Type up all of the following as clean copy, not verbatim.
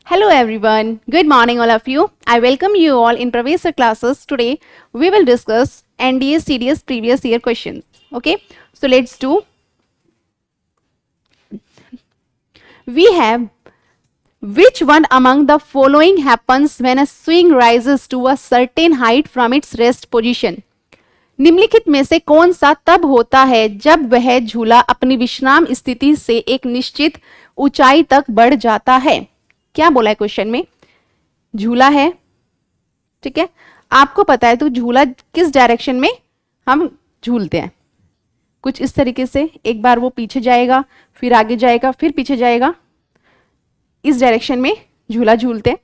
Hello everyone. Good morning all of you. I welcome you all in Pravesa classes. Today we will discuss NDA CDS previous year questions. Okay. So let's do. We have which one among the following happens when a swing rises to a certain height from its rest position? निम्नलिखित में से कौन सा तब होता है जब वह झूला अपनी विश्राम स्थिति से एक निश्चित ऊंचाई तक बढ़ जाता है? क्या बोला है क्वेश्चन में? झूला है, ठीक है, आपको पता है तो झूला किस डायरेक्शन में हम झूलते हैं? कुछ इस तरीके से, एक बार वो पीछे जाएगा, फिर आगे जाएगा, फिर पीछे जाएगा, इस डायरेक्शन में झूला झूलते हैं।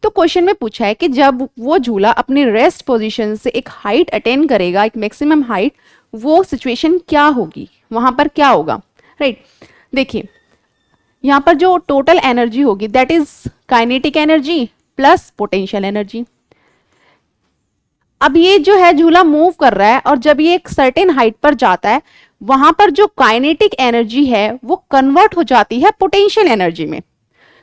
तो क्वेश्चन में पूछा है कि जब वो झूला अपनी रेस्ट पोजीशन से एक हाइट अटेन करेगा, एक मैक्सिमम हाइट, वो सिचुएशन क्या होगी, वहां पर क्या होगा? राइट, देखिए यहां पर जो टोटल एनर्जी होगी that is kinetic energy plus potential energy. अब ये जो है झूला मूव कर रहा है और जब ये एक सर्टेन हाइट पर जाता है, वहां पर जो काइनेटिक एनर्जी है वो कन्वर्ट हो जाती है पोटेंशियल एनर्जी में।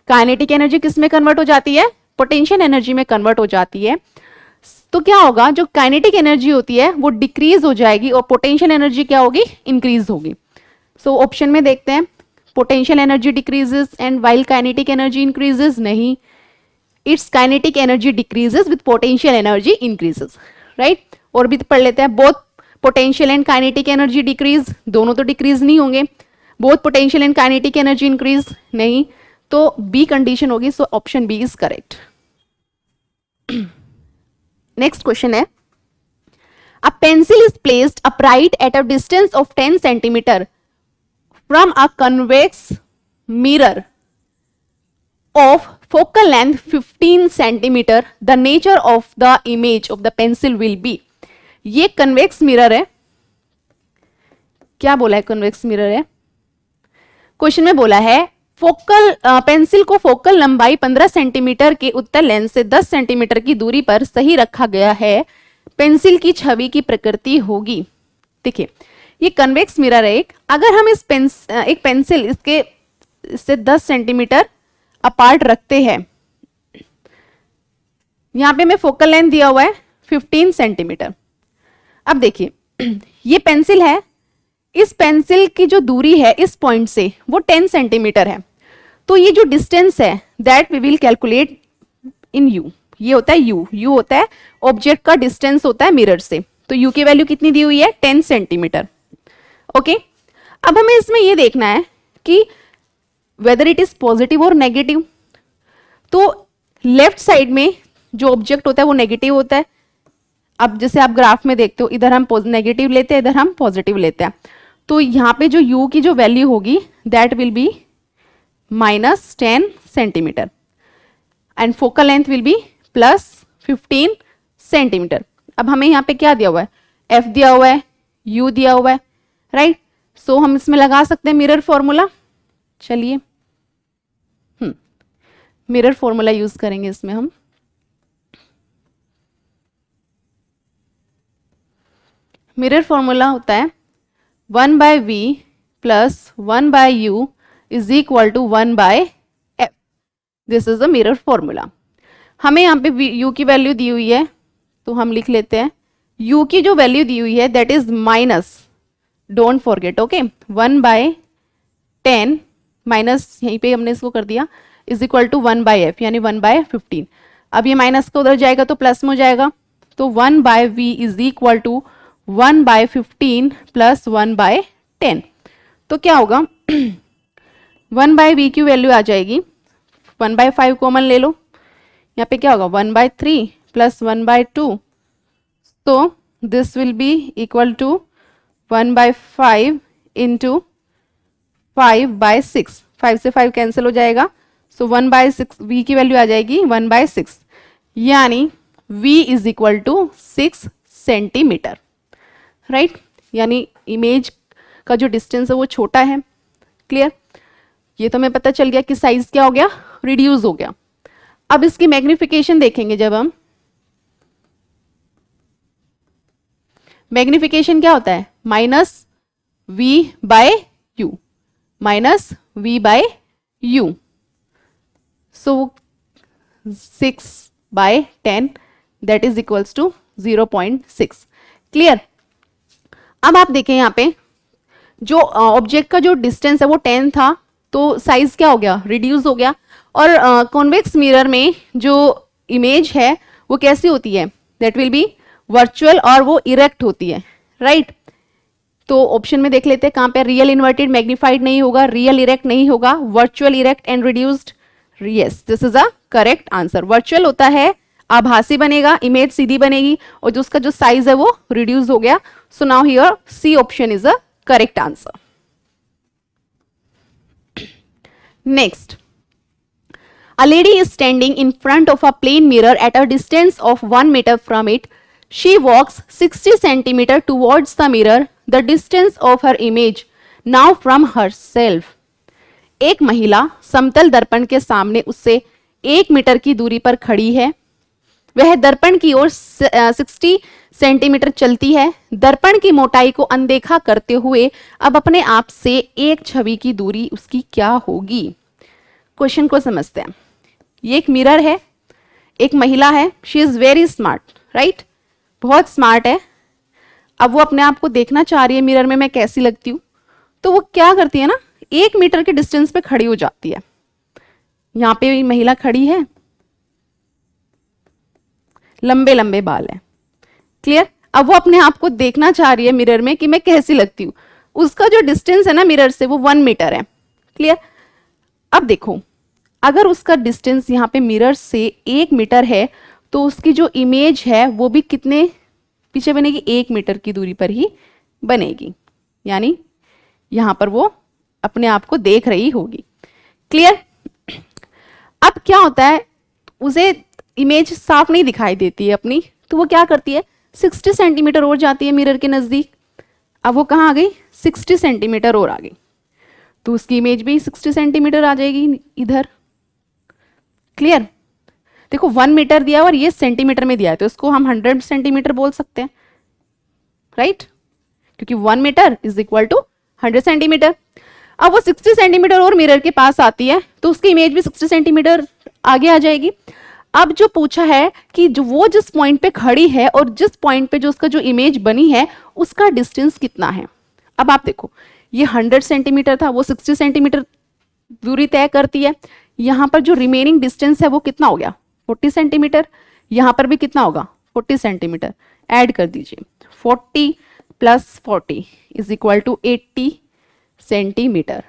काइनेटिक एनर्जी किस में कन्वर्ट हो जाती है? पोटेंशियल एनर्जी में कन्वर्ट हो जाती है। तो क्या होगा, जो काइनेटिक एनर्जी होती है वो डिक्रीज हो जाएगी और पोटेंशियल एनर्जी क्या होगी? इंक्रीज होगी। सो ऑप्शन में देखते हैं, potential energy decreases and while kinetic energy increases. नहीं, it's kinetic energy decreases with potential energy increases. Right, और भी पढ़ लेते हैं, both potential and kinetic energy decrease, दोनों तो डिक्रीज नहीं होंगे। Both potential and kinetic energy increase, नहीं, तो बी कंडीशन होगी। So option B is correct. Next question है, a pencil is placed upright at a distance of 10 centimetre from a convex mirror of focal length 15 centimeter, the nature of the image of the pencil will be। ये convex mirror है। क्या बोला है? convex mirror है। Question में बोला है focal pencil को फोकल लंबाई 15 सेंटीमीटर के उत्तल लेंस से 10 सेंटीमीटर की दूरी पर सही रखा गया है, पेंसिल की छवि की प्रकृति होगी। देखिए ये कन्वेक्स मिरर है एक, अगर हम इस एक पेंसिल इससे 10 सेंटीमीटर अपार्ट रखते हैं, यहां पे मैं फोकल लेंथ दिया हुआ है 15 सेंटीमीटर। अब देखिए ये पेंसिल है, इस पेंसिल की जो दूरी है इस पॉइंट से वो 10 सेंटीमीटर है। तो ये जो डिस्टेंस है that we will calculate in you. ये होता है यू, यू होता है ऑब्जेक्ट का डिस्टेंस होता है मिरर से। तो यू की वैल्यू कितनी दी हुई है? 10 सेंटीमीटर। ओके, अब हमें इसमें यह देखना है कि वेदर इट इज पॉजिटिव और नेगेटिव। तो लेफ्ट साइड में जो ऑब्जेक्ट होता है वो नेगेटिव होता है। अब जैसे आप ग्राफ में देखते हो, इधर हम नेगेटिव लेते हैं, इधर हम पॉजिटिव लेते हैं। तो यहां पे जो u की जो वैल्यू होगी that will B -10 centimetre and focal length will be +15 centimetre. अब हमें यहाँ पे क्या दिया हुआ है? f दिया हुआ है, u दिया हुआ है, राइट। सो हम इसमें लगा सकते हैं मिरर फॉर्मूला। चलिए मिरर फॉर्मूला यूज करेंगे इसमें हम। मिरर फॉर्मूला होता है 1/v + 1/u is equal to 1/f। This is the mirror formula. हमें यहाँ पे u की वैल्यू दी हुई है तो हम लिख लेते हैं u की जो वैल्यू दी हुई है that is minus, don't forget, okay, 1/10 minus, यहीं पे हमने इसको कर दिया, इज इक्वल टू 1/f यानी 1/15। अब ये माइनस का उधर जाएगा तो प्लस में हो जाएगा। तो 1/v इज इक्वल टू 1/15 + 1/10। तो क्या होगा 1/v की वैल्यू आ जाएगी 1/5 कॉमन ले लो, यहाँ पे क्या होगा 1/3 + 1/2। तो this will be equal to 1/5 into 5/6। 5 से 5 कैंसिल हो जाएगा। सो 1/6 v की वैल्यू आ जाएगी 1/6, यानी v is equal to 6 centimetre, right. यानी इमेज का जो डिस्टेंस है वो छोटा है। क्लियर? ये तो हमें पता चल गया कि साइज क्या हो गया? रिड्यूस हो गया। अब इसकी मैग्निफिकेशन देखेंगे। जब हम मैग्निफिकेशन क्या होता है? -v/u, -v/u। So 6/10 that is equals to 0.6। Clear. अब आप देखें यहाँ पे जो ऑब्जेक्ट का जो डिस्टेंस है वो 10 था, तो साइज क्या हो गया, रिड्यूस हो गया। और कॉन्वेक्स मिरर में जो इमेज है वो कैसी होती है, दैट विल बी वर्चुअल और वो इरेक्ट होती है, राइट। तो ऑप्शन में देख लेते हैं कहाँ पे रियल इन्वर्टेड मैग्नीफाइड नहीं होगा, रियल इरेक्ट नहीं होगा, virtual erect and reduced. Yes, this is a correct answer. Virtual होता है आभासी बनेगा, इमेज सीधी बनेगी, और जो उसका जो साइज है वो रिड्यूस हो गया। So now here C option is a correct answer. Next, a lady is standing in front of a plane mirror at a distance of 1 meter from it. She walks 60 centimeter towards the mirror, the distance of her image now from herself. एक महिला समतल दर्पण के सामने उससे 1 metre की दूरी पर खड़ी है। वह दर्पण की ओर 60 सेंटीमीटर चलती है। दर्पण की मोटाई को अनदेखा करते हुए अब अपने आप से एक छवि की दूरी उसकी क्या होगी। क्वेश्चन को समझते हैं। ये एक मिरर है, एक महिला है, she is very smart, right, बहुत स्मार्ट है। अब वो अपने आप को देखना चाह रही है मिरर में मैं कैसी लगती हूं, तो वो क्या करती है ना, 1 मीटर के डिस्टेंस पे खड़ी हो जाती है। यहां पे महिला खड़ी है, लंबे लंबे बाल है, क्लियर। अब वो अपने आप को देखना चाह रही है मिरर में कि मैं कैसी लगती हूं। उसका जो डिस्टेंस है ना मिरर से वो 1 मीटर है, क्लियर। अब देखो, अगर उसका डिस्टेंस यहाँ पे मिरर से 1 मीटर है तो उसकी जो इमेज है वो भी कितने पीछे बनेगी, 1 मीटर की दूरी पर ही बनेगी, यानी यहां पर वो अपने आप को देख रही होगी, क्लियर। अब क्या होता है, उसे इमेज साफ नहीं दिखाई देती है अपनी, तो वो क्या करती है, 60 सेंटीमीटर और जाती है मिरर के नजदीक। अब वो कहाँ आ गई, 60 सेंटीमीटर और आ गई, तो उसकी इमेज भी 60 सेंटीमीटर आ जाएगी इधर, क्लियर। देखो 1 मीटर दिया और ये सेंटीमीटर में दिया है, तो इसको हम 100 सेंटीमीटर बोल सकते हैं, राइट, क्योंकि 1 metre is equal to 100 centimetre. अब वो 60 सेंटीमीटर और मिरर के पास आती है तो उसकी इमेज भी 60 सेंटीमीटर आगे आ जाएगी। अब जो पूछा है कि जो वो जिस पॉइंट पे खड़ी है और जिस पॉइंट पे जो उसका जो इमेज बनी है उसका डिस्टेंस कितना है। अब आप देखो, ये 100 सेंटीमीटर था, वो 60 सेंटीमीटर दूरी तय करती है। यहां पर जो रिमेनिंग डिस्टेंस है वो कितना हो गया, 40 सेंटीमीटर। यहां पर भी कितना होगा, 40 सेंटीमीटर। ऐड कर दीजिए, 40 plus 40 is equal to 80 centimetre.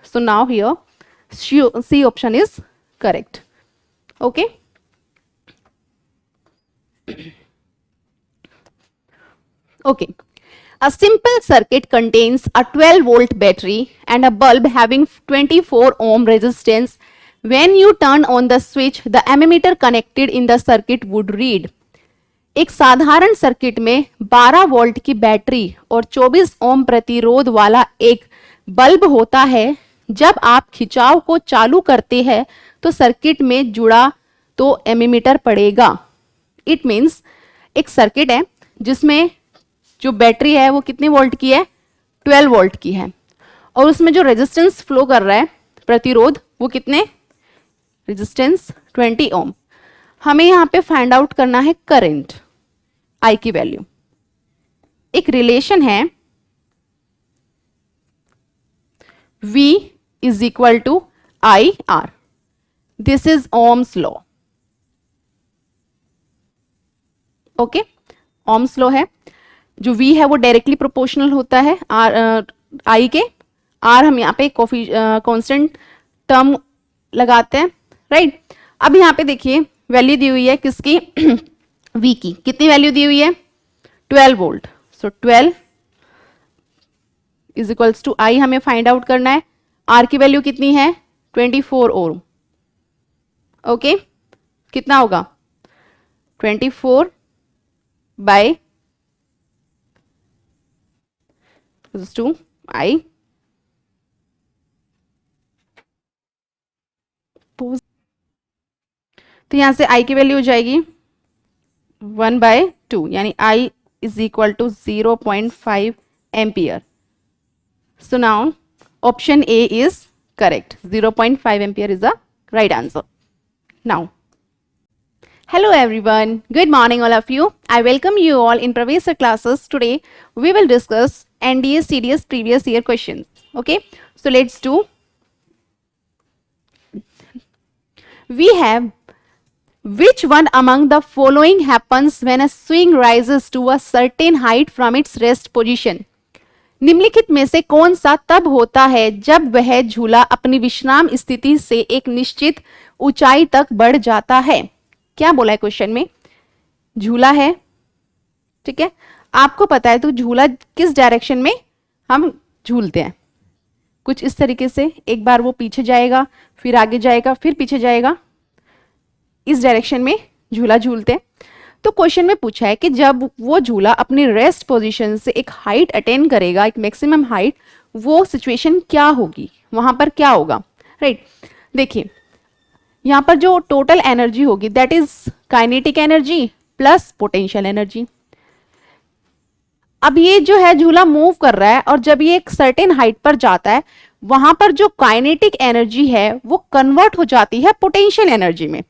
So now here C option is correct, okay. Okay. A simple circuit contains a 12-volt battery and a bulb having 24 ohm resistance. When you turn on the switch, the ammeter connected in the circuit would read. एक साधारण circuit में 12 volt की battery और 24 ओम प्रतिरोध वाला एक bulb होता है। जब आप खिंचाव को चालू करते हैं तो सर्किट में जुड़ा तो एमीमीटर पड़ेगा। इट मीन्स एक सर्किट है जिसमें जो बैटरी है वो कितने वोल्ट की है, 12 वोल्ट की है, और उसमें जो रेजिस्टेंस फ्लो कर रहा है प्रतिरोध वो कितने, रेजिस्टेंस 20 ओम। हमें यहां पे फाइंड आउट करना है करंट, आई की वैल्यू। एक रिलेशन है V is equal to I R, this is Ohm's law, okay. Ohm's law है, जो V है वो डायरेक्टली प्रोपोर्शनल होता है I के। R हम यहाँ पे कांस्टेंट टर्म लगाते हैं, राइट। अब यहाँ पे देखिए वैल्यू दी हुई है किसकी, V की। कितनी वैल्यू दी हुई है, 12 volt. So 12 is equals to I हमें फाइंड आउट करना है। R की वैल्यू कितनी है, 24 ओम, ओके। कितना होगा, 24 बाय टू I। तो यहां से I की वैल्यू हो जाएगी 1/2, यानी I is equal to 0.5 ampere. So now option A is correct, 0.5 ampere is the right answer. Now Hello everyone. Good morning all of you. I welcome you all in Pravesa classes. Today we will discuss NDA CDS previous year questions. Okay. So let's do. We have which one among the following happens when a swing rises to a certain height from its rest position? निम्नलिखित में से कौन सा तब होता है जब वह झूला अपनी विश्राम स्थिति से एक निश्चित ऊंचाई तक बढ़ जाता है? क्या बोला है क्वेश्चन में? झूला है, ठीक है, आपको पता है तो झूला किस डायरेक्शन में हम झूलते हैं? कुछ इस तरीके से, एक बार वो पीछे जाएगा, फिर आगे जाएगा, फिर पीछे जाएगा, इस डायरेक्शन में झूला झूलते हैं। तो क्वेश्चन में पूछा है कि जब वो झूला अपनी रेस्ट पोजीशन से एक हाइट अटेन करेगा, एक मैक्सिमम हाइट, वो सिचुएशन क्या होगी, वहां पर क्या होगा, राइट? देखिए यहां पर जो टोटल एनर्जी होगी that is kinetic energy plus potential energy. अब ये जो है झूला मूव कर रहा है और जब ये एक सर्टेन हाइट पर जाता है, वहां पर जो काइनेटिक एनर्जी है वो कन्वर्ट हो जाती है पोटेंशियल एनर्जी में।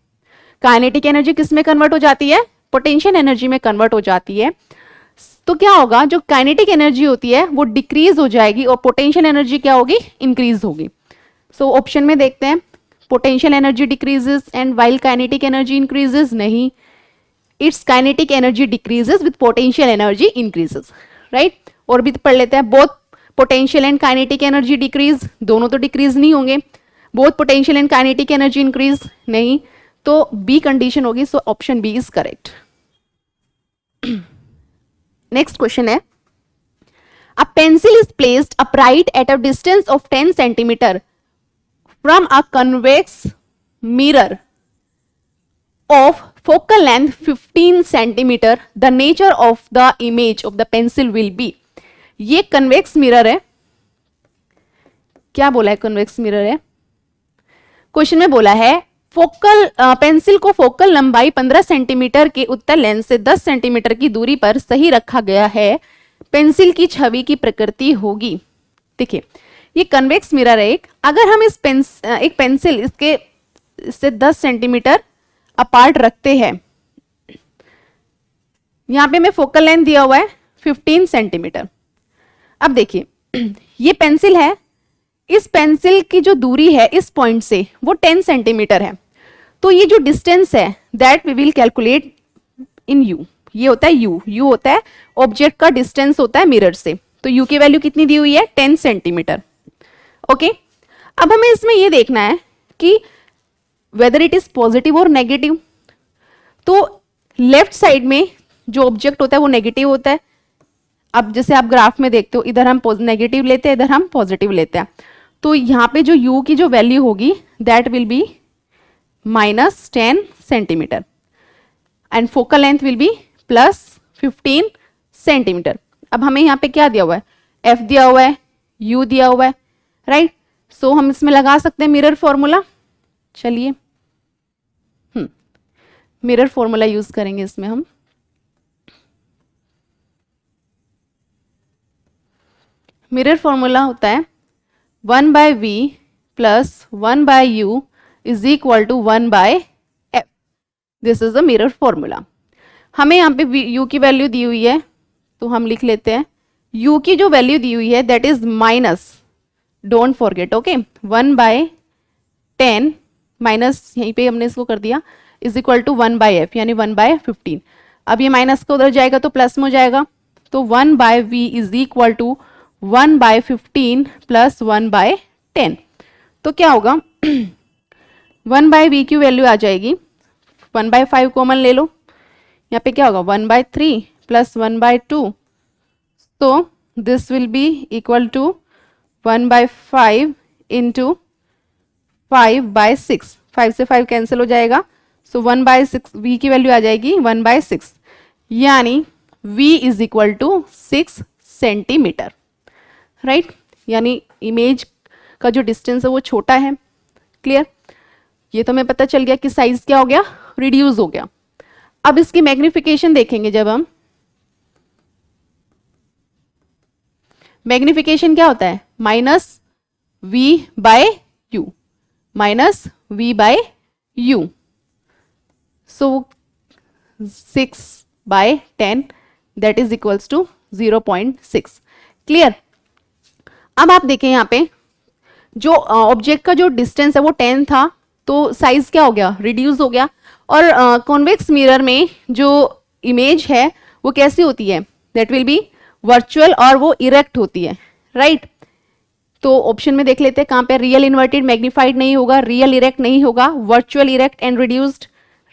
काइनेटिक एनर्जी किस में कन्वर्ट हो जाती है? पोटेंशियल एनर्जी में कन्वर्ट हो जाती है। तो क्या होगा, जो काइनेटिक एनर्जी होती है वो डिक्रीज हो जाएगी और पोटेंशियल एनर्जी क्या होगी? इंक्रीज होगी। सो ऑप्शन में देखते हैं, potential energy decreases and while kinetic energy increases. नहीं, it's kinetic energy decreases with potential energy increases, right? और भी पढ़ लेते हैं, both potential and kinetic energy decrease, दोनों तो डिक्रीज नहीं होंगे। Both potential and kinetic energy increase, नहीं, तो बी कंडीशन होगी। So option B is correct. Next question है, a pencil is placed upright at a distance of 10 centimetre from a convex mirror of focal length 15 centimeter. The nature of the image of the pencil will be. ये convex mirror है। क्या बोला है? convex mirror है। Question में बोला है focal pencil को फोकल लंबाई 15 सेंटीमीटर के उत्तर लेंस से 10 सेंटीमीटर की दूरी पर सही रखा गया है, पेंसिल की छवि की प्रकृति होगी। देखिए ये कन्वेक्स मिरर है एक, अगर हम इस एक पेंसिल इससे 10 सेंटीमीटर अपार्ट रखते हैं, यहां पे मैं फोकल लेंथ दिया हुआ है 15 सेंटीमीटर। अब देखिए ये पेंसिल है, इस पेंसिल की जो दूरी है इस पॉइंट से वो 10 सेंटीमीटर है। तो ये जो डिस्टेंस है that we will calculate in you. ये होता है यू, यू होता है ऑब्जेक्ट का डिस्टेंस होता है मिरर से। तो यू की वैल्यू कितनी दी हुई है? 10 सेंटीमीटर। ओके, अब हमें इसमें ये देखना है कि वेदर इट इज पॉजिटिव और नेगेटिव। तो लेफ्ट साइड में जो ऑब्जेक्ट होता है वो नेगेटिव होता है। अब जैसे आप ग्राफ में देखते हो, इधर हम नेगेटिव लेते हैं, इधर हम पॉजिटिव लेते हैं। तो यहाँ पे जो u की जो वैल्यू होगी that will B -10 centimetre and focal length will be +15 centimetre. अब हमें यहाँ पे क्या दिया हुआ है? f दिया हुआ है, u दिया हुआ है, राइट? सो हम इसमें लगा सकते हैं मिरर फॉर्मूला। चलिए मिरर फॉर्मूला यूज करेंगे इसमें हम। मिरर फॉर्मूला होता है 1/v + 1/u is equal to 1/f। This is the mirror formula. हमें यहाँ पे u की वैल्यू दी हुई है तो हम लिख लेते हैं u की जो वैल्यू दी हुई है that is minus, don't forget, okay, 1/10 minus यहीं पे हमने इसको कर दिया इज इक्वल टू 1/f यानी 1/15। अब ये माइनस का उधर जाएगा तो प्लस में हो जाएगा, तो 1/v इज इक्वल टू 1/15 + 1/10। तो क्या होगा 1/v की वैल्यू आ जाएगी 1/5 कॉमन ले लो, यहाँ पे क्या होगा 1/3 + 1/2। तो this will be equal to 1/5 into 5/6। 5 से 5 कैंसिल हो जाएगा, सो 1/6 v की वैल्यू आ जाएगी 1/6 यानी v is equal to 6 centimetre, right? यानी इमेज का जो डिस्टेंस है वो छोटा है। क्लियर? ये तो हमें पता चल गया कि साइज क्या हो गया? रिड्यूस हो गया। अब इसकी मैग्निफिकेशन देखेंगे। जब हम मैग्निफिकेशन क्या होता है? -v/u, -v/u। So 6/10 that is equals to 0.6। Clear. अब आप देखें यहाँ पे जो ऑब्जेक्ट का जो डिस्टेंस है वो 10 था, तो साइज क्या हो गया, रिड्यूस हो गया। और कॉन्वेक्स मिरर में जो इमेज है वो कैसी होती है, दैट विल बी वर्चुअल और वो इरेक्ट होती है, राइट। तो ऑप्शन में देख लेते हैं कहां पे रियल इन्वर्टेड मैग्निफाइड नहीं होगा, रियल इरेक्ट नहीं होगा, virtual erect and reduced.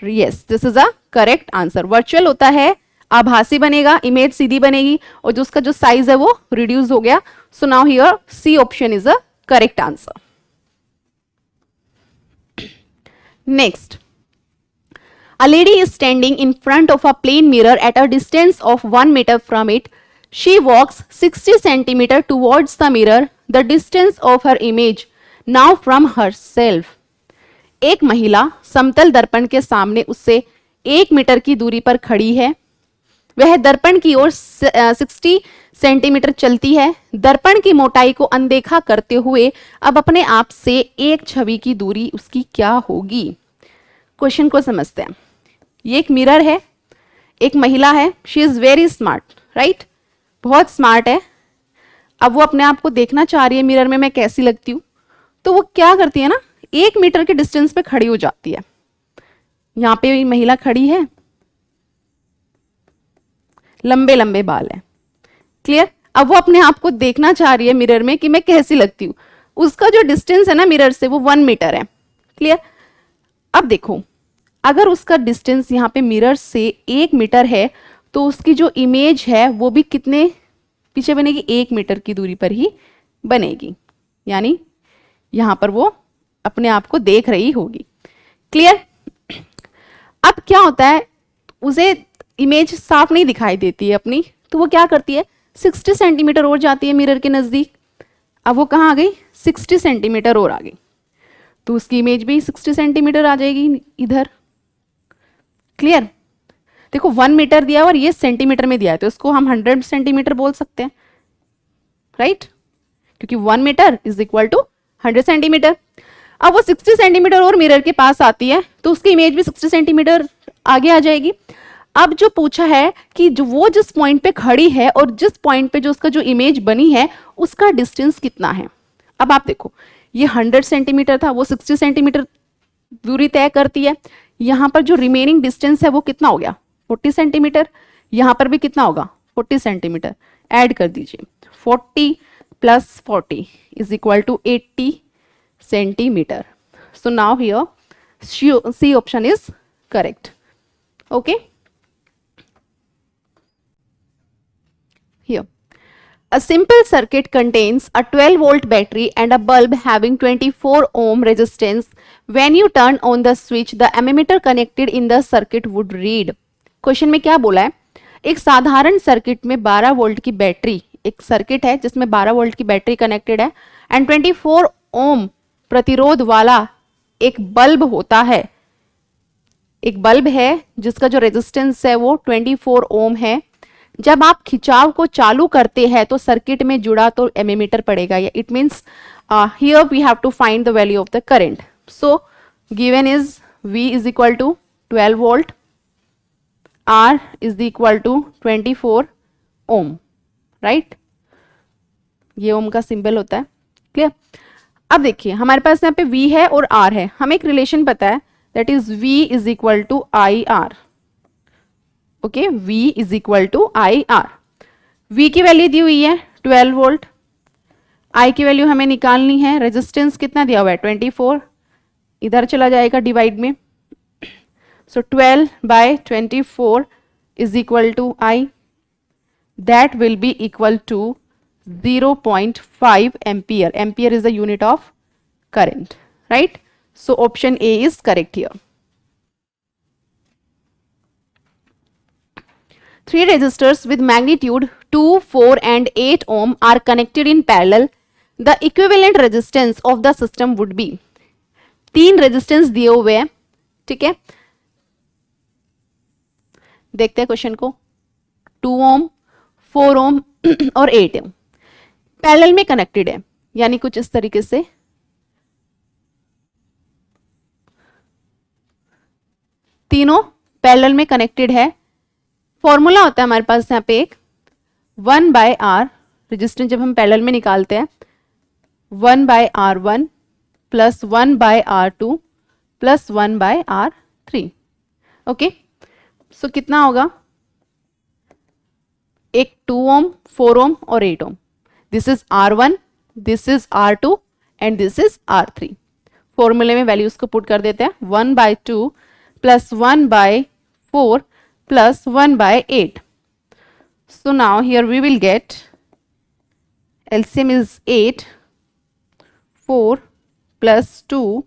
Yes, this is a correct answer. Virtual होता है आभासी बनेगा, इमेज सीधी बनेगी, और जो उसका जो साइज है वो रिड्यूस हो गया। So now here C option is a correct answer. Next, a lady is standing in front of a plane mirror at a distance of 1 meter from it. She walks 60 centimeter towards the mirror, the distance of her image now from herself. एक महिला समतल दर्पण के सामने उससे 1 metre की दूरी पर खड़ी है। वह दर्पण की ओर 60 सेंटीमीटर चलती है। दर्पण की मोटाई को अनदेखा करते हुए अब अपने आप से एक छवि की दूरी उसकी क्या होगी। क्वेश्चन को समझते हैं। ये एक मिरर है, एक महिला है, she is very smart, right, बहुत स्मार्ट है। अब वो अपने आप को देखना चाह रही है मिरर में मैं कैसी लगती हूँ, तो वो क्या करती है ना, 1 मीटर के डिस्टेंस पे खड़ी हो जाती है। यहां पे महिला खड़ी है, लंबे लंबे बाल है, क्लियर। अब वो अपने आप को देखना चाह रही है मिरर में कि मैं कैसी लगती हूँ। उसका जो डिस्टेंस है ना मिरर से वो 1 मीटर है, क्लियर। अब देखो, अगर उसका डिस्टेंस यहाँ पे मिरर से 1 मीटर है तो उसकी जो इमेज है वो भी कितने पीछे बनेगी, 1 मीटर की दूरी पर ही बनेगी, यानी यहां पर वो अपने आप को देख रही होगी, क्लियर। अब क्या होता है, उसे इमेज साफ नहीं दिखाई देती है अपनी, तो वो क्या करती है, 60 सेंटीमीटर और जाती है मिरर के नजदीक। अब वो कहाँ आ गई, 60 सेंटीमीटर और आ गई, तो उसकी इमेज भी 60 सेंटीमीटर आ जाएगी इधर, क्लियर। देखो 1 मीटर दिया और ये सेंटीमीटर में दिया है, तो इसको हम 100 सेंटीमीटर बोल सकते हैं, राइट, क्योंकि 1 metre is equal to 100 centimetre. अब वो 60 सेंटीमीटर और मिरर के पास आती है तो उसकी इमेज भी 60 सेंटीमीटर आगे आ जाएगी। अब जो पूछा है कि जो वो जिस पॉइंट पे खड़ी है और जिस पॉइंट पे जो उसका जो इमेज बनी है उसका डिस्टेंस कितना है। अब आप देखो, ये 100 सेंटीमीटर था, वो 60 सेंटीमीटर दूरी तय करती है। यहां पर जो रिमेनिंग डिस्टेंस है वो कितना हो गया, 40 सेंटीमीटर। यहां पर भी कितना होगा, 40 सेंटीमीटर। ऐड कर दीजिए, 40 plus 40 is equal to 80 centimetre. So now here C option is correct. Okay, here a simple circuit contains a 12-volt battery and a bulb having 24 ohm resistance. When you turn on the switch, the ammeter connected in the circuit would read. Question में क्या बोला है, एक साधारण circuit में 12 volt की battery, एक circuit है जिसमें 12 वोल्ट की बैटरी कनेक्टेड है एंड 24 ओम प्रतिरोध वाला एक बल्ब होता है। एक बल्ब है जिसका जो रेजिस्टेंस है वो 24 ओम है। जब आप खिंचाव को चालू करते हैं तो सर्किट में जुड़ा तो एमीमीटर पड़ेगा, या it means here we have to find the value of the current. So given is V is equal to 12 volt, R is equal to 24 ohm, right, ये ओम का सिंबल होता है, क्लियर। अब देखिए हमारे पास यहाँ पे V है और R है, हमें एक रिलेशन पता है that is V is equal to IR। Okay, V is equal to IR। V की वैल्यू दी हुई है 12 वोल्ट, I की वैल्यू हमें निकालनी है, रेजिस्टेंस कितना दिया हुआ है 24, इधर चला जाएगा डिवाइड में, so 12 by 24 is equal to I, that will be equal to 0.5 ampere. Ampere is the unit of current, right. So option A is correct here. 3 resistors with magnitude 2, 4 and 8 ohm are connected in parallel. The equivalent resistance of the system would be। 3 resistance दिए हुए हैं, ठीक है, देखते हैं question को। 2 ओम, 4 ohm और 8 ओम parallel में कनेक्टेड है, यानी कुछ इस तरीके से तीनों पैरेलल में कनेक्टेड है। फॉर्मूला होता है हमारे पास यहाँ पे एक 1/r, रेजिस्टेंस जब हम पैरेलल में निकालते हैं 1/r1 plus 1/r2 plus 1/r3। Okay, सो कितना होगा, एक 2 ओम, 4 ओम और 8 ohm. This is R1, this is R2 and this is R3। फॉर्मूले में वैल्यूज को पुट कर देते हैं, 1/2 plus 1/4 plus 1/8। So now here we will get LCM is 8, 4 plus 2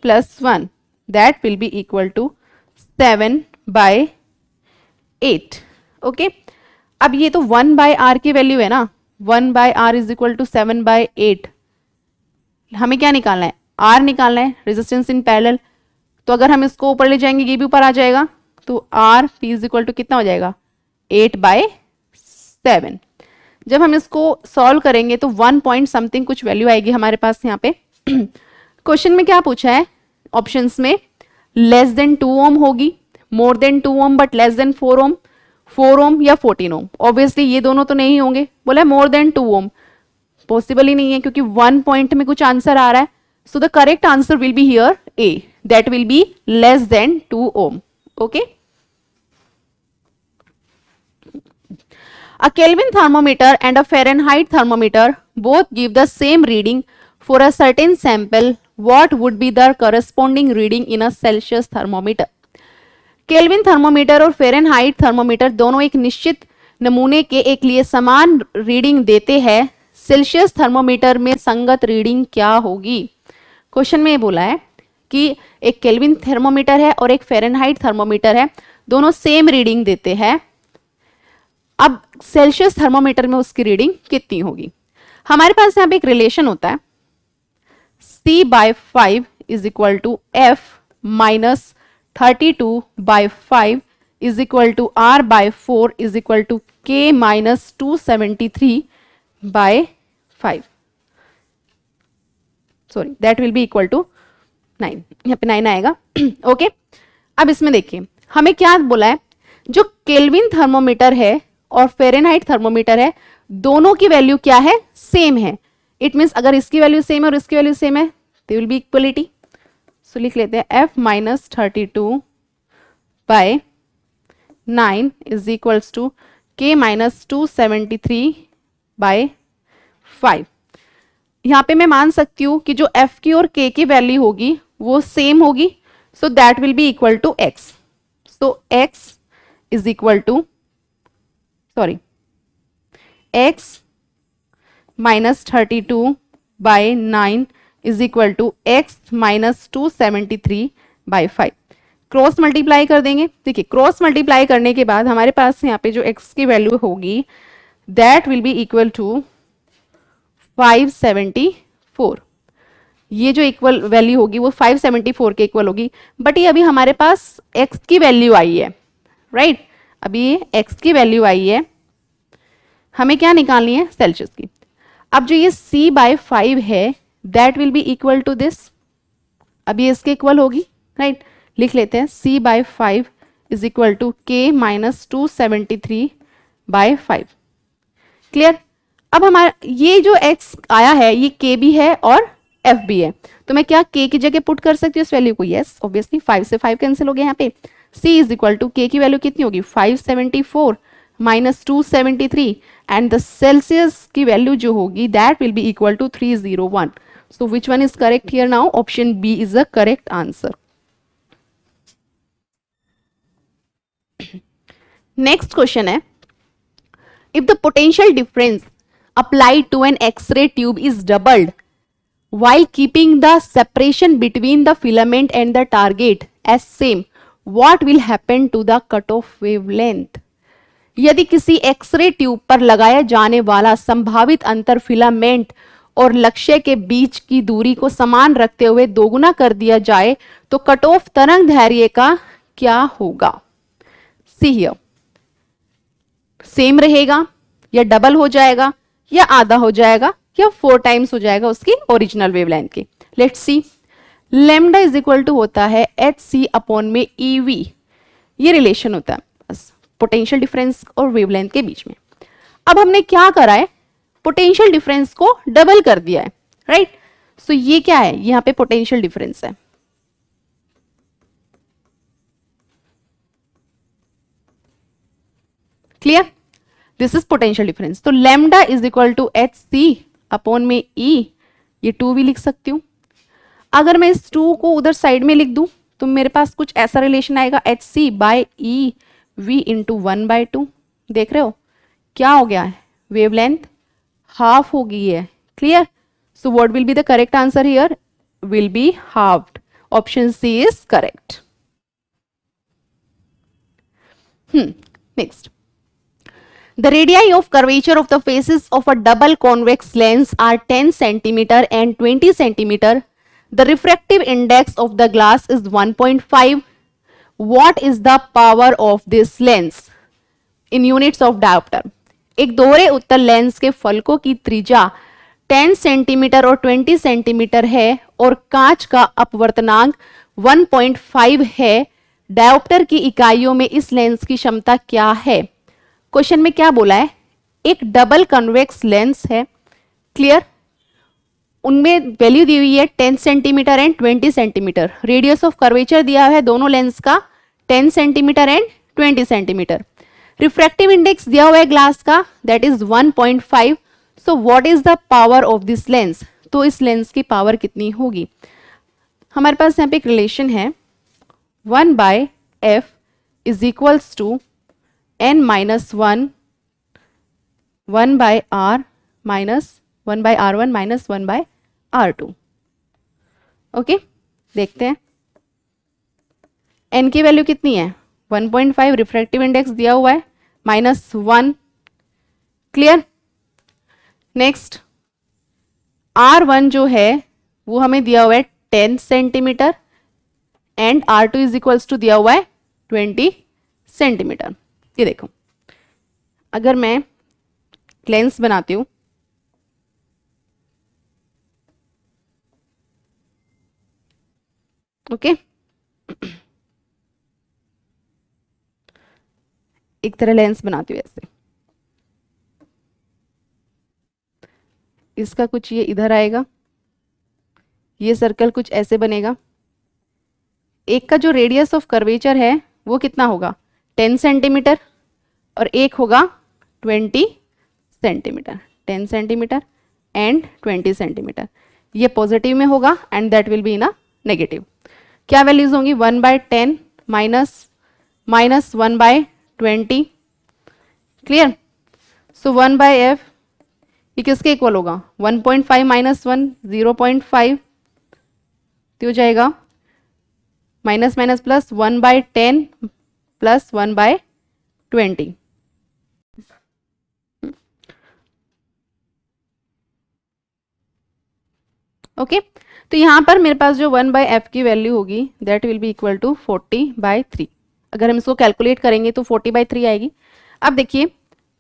plus 1, that will be equal to 7/8। Okay, अब ये तो 1/r की वैल्यू है ना, 1/r इज इक्वल टू 7/8। हमें क्या निकालना है, r निकालना है, रेजिस्टेंस इन पैरेलल। तो अगर हम इसको ऊपर ले जाएंगे ये भी ऊपर आ जाएगा, तो r p is equal to कितना हो जाएगा, 8/7। जब हम इसको सॉल्व करेंगे तो 1 पॉइंट समथिंग कुछ वैल्यू आएगी हमारे पास यहाँ पे। क्वेश्चन में क्या पूछा है, ऑप्शंस में लेस देन 2 ओम होगी, more than 2 ohm but less than 4 ohm, 4 ohm या 14 ओम। ऑब्वियसली ये दोनों तो नहीं होंगे, बोला मोर देन 2 ओम, पॉसिबल ही नहीं है क्योंकि 1 पॉइंट में कुछ आंसर आ रहा है। So the correct answer will be here A, that will be less than 2 ohm. Okay, a Kelvin thermometer and a Fahrenheit thermometer both give the same reading for a certain sample. What would be the corresponding reading in a Celsius thermometer? Kelvin thermometer और Fahrenheit thermometer दोनों एक निश्चित नमूने के एक लिए समान reading देते हैं। सेल्सियस थर्मोमीटर में संगत रीडिंग क्या होगी? क्वेश्चन में ये बोला है कि एक केल्विन थर्मोमीटर है और एक फेरेनहाइट थर्मोमीटर है, दोनों सेम रीडिंग देते हैं। अब सेल्सियस थर्मोमीटर में उसकी रीडिंग कितनी होगी? हमारे पास यहाँ पे एक रिलेशन होता है, C/5 is equal to F minus 32/5 is equal to R/4 is equal to K minus 273/5। Sorry, that will be equal to 9, यहाँ पे 9 आएगा। ओके, अब इसमें देखिए हमें क्या बोला है, जो केल्विन थर्मोमीटर है और फेरेनहाइट थर्मोमीटर है, दोनों की वैल्यू क्या है, सेम है। इट मीन्स अगर इसकी वैल्यू सेम है और इसकी वैल्यू सेम है, दे विल बी इक्वलिटी। सो लिख लेते हैं F minus 32/9 is equals to K minus 273/5। यहां पे मैं मान सकती हूं कि जो F की और K की वैल्यू होगी वो सेम होगी, so that will be equal to X। So X is equal to X minus 32/9 is equal to X minus 273/5। Cross multiply कर देंगे। देखिए क्रॉस मल्टीप्लाई करने के बाद हमारे पास यहाँ पे जो X की वैल्यू होगी that will be equal to 574। ये जो इक्वल वैल्यू होगी वो 574 के इक्वल होगी, बट ये अभी हमारे पास X की वैल्यू आई है, राइट? अभी ये X की वैल्यू आई है, हमें क्या निकालनी है, सेल्सियस की। अब जो ये C/5 है that will be equal to this, अभी इसके इक्वल होगी, राइट? लिख लेते हैं C/5 is equal to K minus 273/5। Clear? अब हमारा ये जो X आया है ये K भी है और F भी है, तो मैं क्या K की जगह पुट कर सकती हूँ इस वैल्यू को? यस, ऑब्वियसली 5 से 5 कैंसिल हो गया यहाँ पे। C is equal to K की वैल्यू कितनी होगी, 574 माइनस 273, एंड द सेल्सियस की वैल्यू जो होगी that will be equal to 301। So which one is correct here now? Option B is the correct answer. Next question है, if the potential difference applied to an X-ray tube is doubled while keeping the separation between the filament and the target as same, what will happen to the cutoff wavelength? यदि किसी x ray tube पर लगाया जाने वाला संभावित अंतर filament और लक्ष्य के बीच की दूरी को समान रखते हुए दोगुना कर दिया जाए तो कट ऑफ तरंग दैर्घ्य का क्या होगा? सी हियर, सेम रहेगा या डबल हो जाएगा या आधा हो जाएगा या 4 टाइम्स हो जाएगा उसकी ओरिजिनल वेवलेंथ की? Let's see. Lambda is equal to होता है HC अपॉन में EV। ये रिलेशन होता है बस पोटेंशियल डिफरेंस और वेवलेंथ के बीच में। अब हमने क्या करा है, पोटेंशियल डिफरेंस को डबल कर दिया है, राइट। सो ये क्या है, यहां पे पोटेंशियल डिफरेंस है। Clear, this is potential difference. तो lambda is equal to H C upon में ई, ये 2 भी लिख सकती हूं। अगर मैं इस 2 को उधर साइड में लिख दूं तो मेरे पास कुछ ऐसा रिलेशन आएगा, H C by E V into 1/2। देख रहे हो क्या हो गया है, वेवलेंथ हाफ हो गई है। Clear, so what will be the correct answer here, will be halved. Option C is correct. Next, the radii of curvature of the faces of a double convex lens are 10 centimeter and 20 centimeter. The refractive index of the glass is 1.5. What is the power of this lens in units of diopter? एक दोहरे उत्तल lens के फलकों की त्रिज्या 10 centimetre और 20 centimetre है और कांच का अपवर्तनांक 1.5 है। डायोप्टर की इकाइयों में इस लेंस की क्षमता क्या है? क्वेश्चन में क्या बोला है, एक डबल कन्वेक्स लेंस है, क्लियर, उनमें वैल्यू दी हुई है 10 centimetre and 20 centimetre. Radius of curvature दिया है दोनों लेंस का 10 centimetre and 20 centimetre. Refractive index दिया हुआ है ग्लास का, that is 1.5। So what is the power of this lens? तो इस लेंस की पावर कितनी होगी? हमारे पास यहाँ पे एक रिलेशन है, 1/f is equals to n minus 1 1/r minus 1/r1 minus 1/r2। Okay, देखते हैं n की वैल्यू कितनी है, 1.5, रिफ्रैक्टिव इंडेक्स दिया हुआ है -1। क्लियर, नेक्स्ट r1 जो है वो हमें दिया हुआ है 10 centimetre and r2 is equals to दिया हुआ है 20 सेंटीमीटर। ये देखो, अगर मैं लेंस बनाती हूं, ओके, एक तरह लेंस बनाती हूं ऐसे, इसका कुछ ये इधर आएगा, ये सर्कल कुछ ऐसे बनेगा। एक का जो रेडियस ऑफ कर्वेचर है वो कितना होगा, 10 सेंटीमीटर, और एक होगा 20 सेंटीमीटर, 10 सेंटीमीटर एंड 20 सेंटीमीटर। ये पॉजिटिव में होगा and that will be in a negative. क्या वैल्यूज होंगी, 1/10 माइनस 1/20। क्लियर, सो 1/f ये किसके इक्वल होगा, 1.5 माइनस 1 0.5, तो हो जाएगा minus minus plus 1/10 plus 1/20। Okay, तो यहां पर मेरे पास जो 1/f की वैल्यू होगी that will be equal to 40/3। अगर हम इसको कैलकुलेट करेंगे तो 40/3 आएगी। अब देखिए,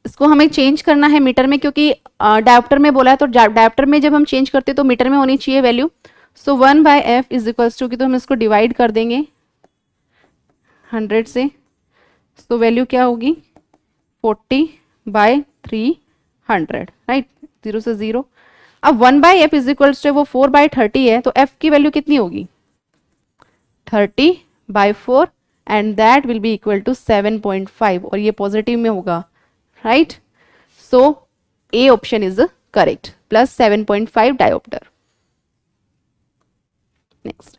इसको हमें चेंज करना है मीटर में, क्योंकि डायोप्टर में बोला है, तो डायोप्टर में जब हम चेंज करते हैं तो मीटर में होनी चाहिए value. So 1/f is equals to, तो हम इसको डिवाइड कर देंगे 100 से, तो वैल्यू क्या होगी 40/300, राइट, 0 से 0। अब 1/f इज इक्वल्स टू वो 4/30 है, तो f की वैल्यू कितनी होगी 30/4 and that will be equal to 7.5, और ये पॉजिटिव में होगा, right. So A option is correct, plus 7.5 dioptre. Next,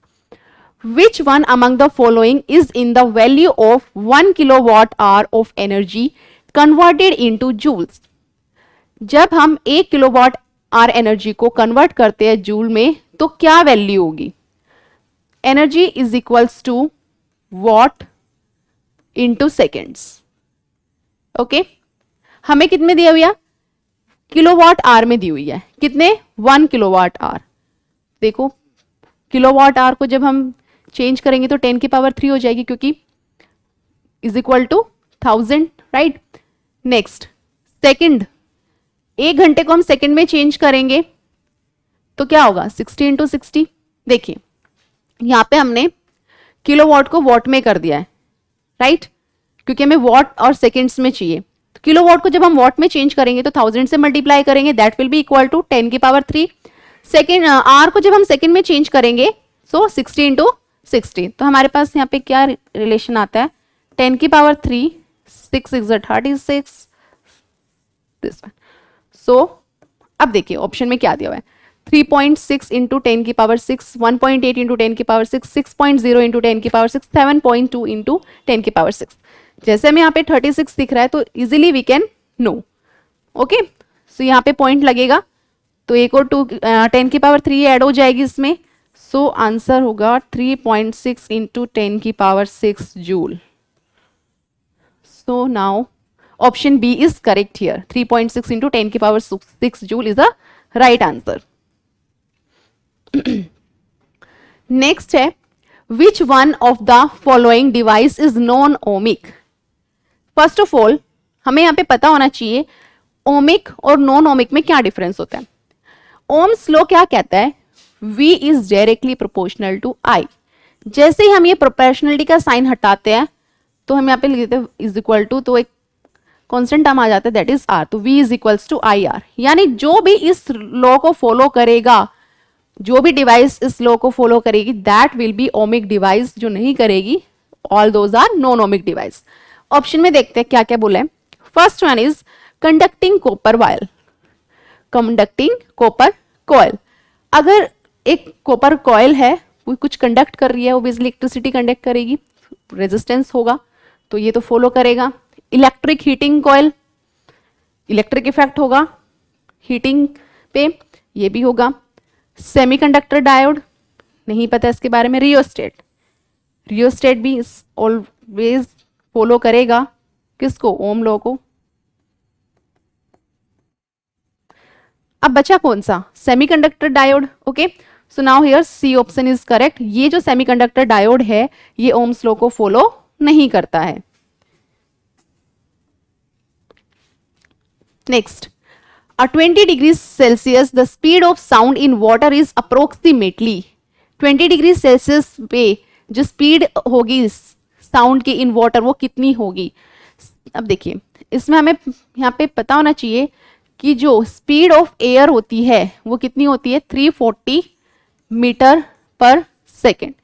which one among the following is in the value of 1 kilowatt hour of energy converted into joules? जब हम 1 kilowatt hour energy को convert करते हैं joule में तो क्या value होगी, energy is equals to watt into seconds. Okay, हमें कितने दिया हुआ, किलोवाट आवर में दी हुई है, कितने 1 किलोवाट आवर। देखो किलोवाट आवर को जब हम चेंज करेंगे तो 10 की पावर 3 हो जाएगी, क्योंकि is equal to 1000, right. Next second, 1 घंटे को हम सेकंड में चेंज करेंगे तो क्या होगा 60 इंटू 60। देखिए यहां पे हमने किलोवाट को वॉट में कर दिया है, राइट, क्योंकि हमें वॉट और सेकेंड्स में चाहिए। तो किलो वॉट को जब हम वॉट में चेंज करेंगे तो 1000 से मल्टीप्लाई करेंगे, that will be equal to 10 की पावर 3। सेकेंड आर को जब हम सेकेंड में चेंज करेंगे सो 60 इंटू 60, तो हमारे पास यहाँ पे क्या रिलेशन आता है, 10 की पावर 3, 6 6 36, दिस वन। सो अब देखिए ऑप्शन में क्या दिया हुआ है, 3.6 इंटू 10 की पावर 6, 1.8 इंटू 10 की पावर 6, 6.0 इंटू 10 की पावर 6, 7.2 इंटू 10 की पावर 6। जैसे हमें यहाँ पे 36 दिख रहा है तो easily we can know, okay. So यहाँ पे पॉइंट लगेगा तो एक और 10 की पावर 3 ऐड हो जाएगी इसमें, सो आंसर होगा 3.6 इंटू 10 की power 6 joule. So now option B is correct here. 3.6 into 10 की power 6 joule is the right answer. Next है, which one of the following device is non-ohmic? First of all, हमें यहाँ पे पता होना चाहिए ओमिक और नॉन ओमिक में क्या डिफरेंस होता है। ओम्स लॉ क्या कहता है, V is directly proportional to I। जैसे ही हम ये प्रोपोर्शनलिटी का साइन हटाते हैं तो हम यहाँ पे लिख देते हैं इज इक्वल टू, तो एक कॉन्स्टेंट टर्म आ जाता है दैट इज आर, तो V is equals to I R. यानी जो भी इस लॉ को फॉलो करेगा, जो भी डिवाइस इस लॉ को फॉलो करेगी that will be ohmic device, जो नहीं करेगी all those are non ohmic device. Option में देखते हैं क्या क्या बोला है। First one is conducting copper wire, conducting copper coil. अगर एक कॉपर कॉइल है वो कुछ कंडक्ट कर रही है, ओब्वियसली इलेक्ट्रिसिटी कंडक्ट करेगी, रेजिस्टेंस होगा तो ये तो फॉलो करेगा। Electric heating coil, electric effect होगा हीटिंग पे, ये भी होगा। सेमीकंडक्टर डायोड, नहीं पता इसके बारे में। रियोस्टेट, रियोस्टेट भी ऑलवेज फॉलो करेगा किसको, ओम लॉ को। अब बचा कौन सा, semiconductor diode, okay. So now here C option is correct. ये जो सेमीकंडक्टर डायोड है ये ओम्स लॉ को फॉलो नहीं करता है। Next, at 20 degrees Celsius, the speed of sound in water is approximately 20 degree Celsius पे जो स्पीड होगी साउंड की इन वाटर वो कितनी होगी। अब देखिए इसमें हमें यहाँ पे पता होना चाहिए कि जो स्पीड ऑफ एयर होती है वो कितनी होती है, 340 मीटर पर सेकेंड,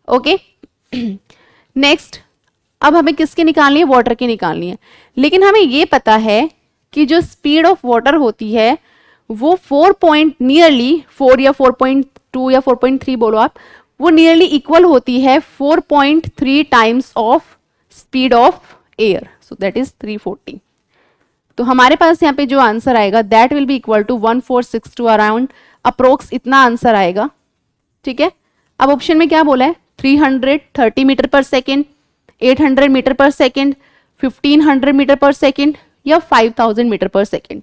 ओके। नेक्स्ट, अब हमें किसकी निकालनी है, वाटर की निकालनी है। लेकिन हमें ये पता है कि जो स्पीड ऑफ वाटर होती है वो 4 या 4.2 या 4.3 बोलो आप, वो नियरली इक्वल होती है 4.3 times of speed of air, so that is 340। तो हमारे पास यहाँ पे जो आंसर आएगा that will be equal to 1462 around, approx इतना आंसर आएगा, ठीक है। अब ऑप्शन में क्या बोला है, 330 मीटर पर सेकेंड, 800 मीटर पर सेकेंड, 1500 मीटर पर सेकेंड या 5000 मीटर पर सेकेंड।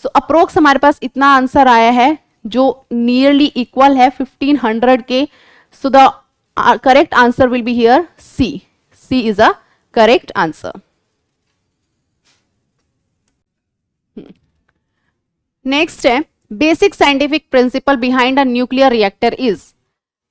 सो अप्रोक्स हमारे पास इतना आंसर आया है जो नियरली इक्वल है 1500 K. So the correct answer will be here C, C is a correct answer. Next है, basic scientific principle behind a nuclear reactor is.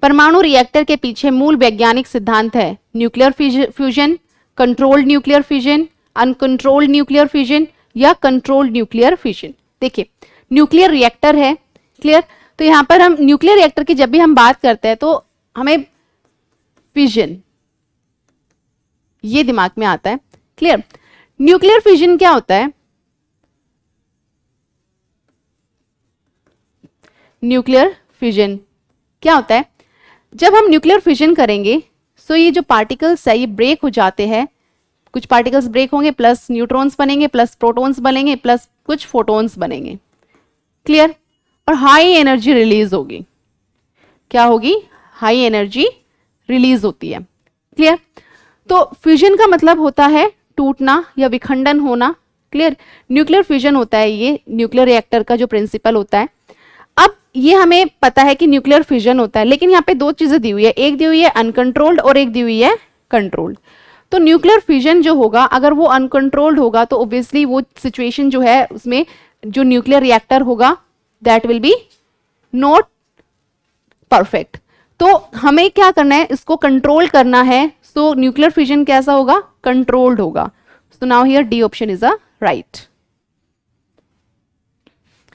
परमाणु रिएक्टर के पीछे मूल वैज्ञानिक सिद्धांत है nuclear fusion, controlled nuclear fusion, uncontrolled nuclear fusion या controlled nuclear fusion. देखिए न्यूक्लियर रिएक्टर है, क्लियर। तो यहां पर हम न्यूक्लियर रिएक्टर की जब भी हम बात करते हैं तो हमें फ्यूजन ये दिमाग में आता है, क्लियर। न्यूक्लियर फ्यूजन क्या होता है, न्यूक्लियर फ्यूजन क्या होता है, जब हम न्यूक्लियर फ्यूजन करेंगे सो ये जो पार्टिकल्स है ये ब्रेक हो जाते हैं, कुछ पार्टिकल्स ब्रेक होंगे प्लस न्यूट्रॉन्स बनेंगे प्लस प्रोटॉन्स बनेंगे प्लस कुछ फोटॉन्स बनेंगे, क्लियर। और हाई एनर्जी रिलीज होगी, क्या होगी, हाई एनर्जी रिलीज होती है, क्लियर। तो फ्यूजन का मतलब होता है टूटना या विखंडन होना, क्लियर। न्यूक्लियर फ्यूजन होता है ये न्यूक्लियर रिएक्टर का जो प्रिंसिपल होता है। अब ये हमें पता है कि न्यूक्लियर फ्यूजन होता है, लेकिन यहाँ पे दो चीजें दी हुई है, एक दी हुई है अनकंट्रोल्ड और एक दी हुई है कंट्रोल्ड। तो न्यूक्लियर फ्यूजन जो होगा अगर वो अनकंट्रोल्ड होगा तो ऑब्वियसली वो सिचुएशन जो है उसमें जो न्यूक्लियर रिएक्टर होगा that will B not perfect. तो हमें क्या करना है, इसको कंट्रोल करना है. सो न्यूक्लियर फिजन कैसा होगा, कंट्रोल्ड होगा. सो now here D option is a right.